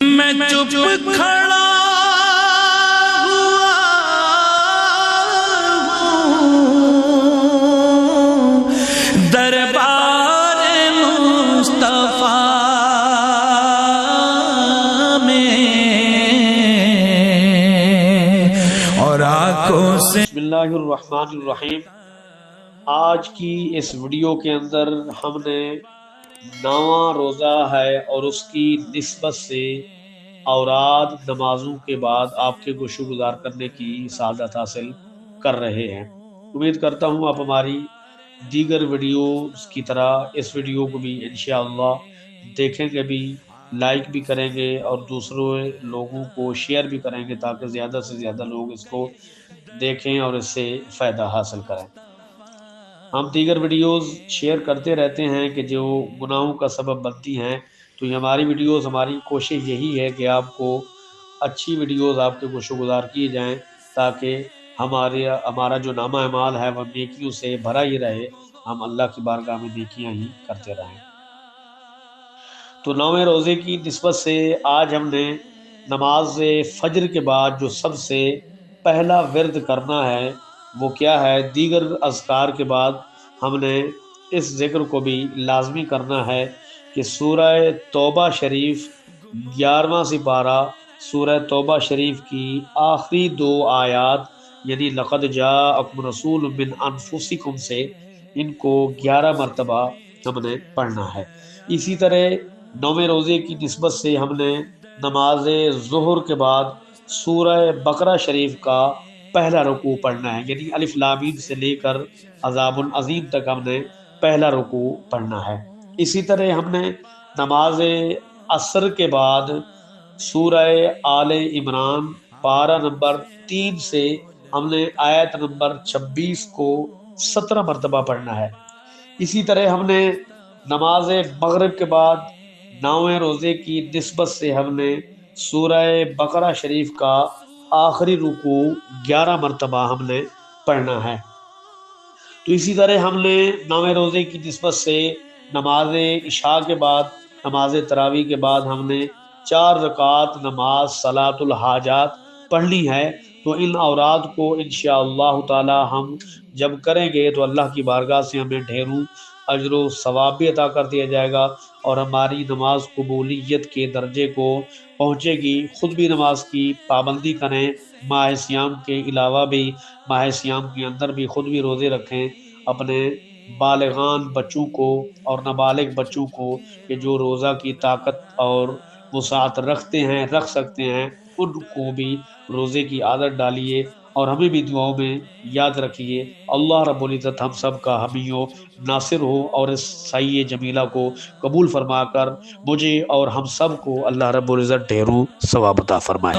میں چپ کھڑا ہوا ہوں دربار مصطفیٰ میں اور آنکھوں سے۔ بسم اللہ الرحمن الرحیم۔ آج کی اس ویڈیو کے اندر ہم نے 9واں روزہ ہے اور اس کی نسبت سے اوراد نمازوں کے بعد آپ کے گوشو گزار کرنے کی سعادت حاصل کر رہے ہیں۔ امید کرتا ہوں آپ ہماری دیگر ویڈیوز کی طرح اس ویڈیو کو بھی انشاءاللہ دیکھیں گے بھی، لائک بھی کریں گے اور دوسروں لوگوں کو شیئر بھی کریں گے تاکہ زیادہ سے زیادہ لوگ اس کو دیکھیں اور اس سے فائدہ حاصل کریں۔ ہم دیگر ویڈیوز شیئر کرتے رہتے ہیں کہ جو گناہوں کا سبب بنتی ہیں، تو یہ ہماری ویڈیوز، ہماری کوشش یہی ہے کہ آپ کو اچھی ویڈیوز آپ کے گوشو گزار کیے جائیں تاکہ ہمارا جو نامہ اعمال ہے وہ نیکیوں سے بھرا ہی رہے، ہم اللہ کی بارگاہ میں نیکیاں ہی کرتے رہیں۔ تو 9ویں روزے کی نسبت سے آج ہم نے نماز فجر کے بعد جو سب سے پہلا ورد کرنا ہے وہ کیا ہے؟ دیگر اذکار کے بعد ہم نے اس ذکر کو بھی لازمی کرنا ہے کہ سورہ توبہ شریف 11واں سپارہ سورہ توبہ شریف کی آخری 2 آیات یعنی لقد جاءکم رسول من انفسکم سے ان کو 11 مرتبہ ہم نے پڑھنا ہے۔ اسی طرح 9ویں روزے کی نسبت سے ہم نے نماز ظہر کے بعد سورہ بقرہ شریف کا پہلا رکوع پڑھنا ہے، یعنی الف لام میم سے لے کر عذاب العظیم تک ہم نے پہلا رکوع پڑھنا ہے۔ اسی طرح ہم نے نماز عصر کے بعد سورہ آل عمران پارہ نمبر 3 سے ہم نے آیت نمبر 26 کو 17 مرتبہ پڑھنا ہے۔ اسی طرح ہم نے نماز مغرب کے بعد 9ویں روزے کی نسبت سے ہم نے سورہ بقرہ شریف کا آخری رکوع 11 مرتبہ ہم نے پڑھنا ہے۔ تو اسی طرح ہم نے 9ویں روزے کی نسبت سے نماز عشاء کے بعد نماز تراویح کے بعد ہم نے 4 رکعات نماز صلاۃ الحاجات پڑھنی ہے۔ تو ان اوراد کو انشاءاللہ تعالی ہم جب کریں گے تو اللہ کی بارگاہ سے ہمیں ڈھیروں اجر و ثواب بھی عطا کر دیا جائے گا اور ہماری نماز قبولیت کے درجے کو پہنچے گی۔ خود بھی نماز کی پابندی کریں، ماہ صیام کے علاوہ بھی ماہ صیام کے اندر بھی خود بھی روزے رکھیں، اپنے بالغان بچوں کو اور نابالغ بچوں کو کہ جو روزہ کی طاقت اور وسعت رکھ سکتے ہیں ان کو بھی روزے کی عادت ڈالیے اور ہمیں بھی دعاؤں میں یاد رکھیے۔ اللہ رب العزت ہم سب کا حامی و ناصر ہو اور اس سعی جمیلہ کو قبول فرما کر مجھے اور ہم سب کو اللہ رب العزت ڈھیروں ثواب عطا فرمائے۔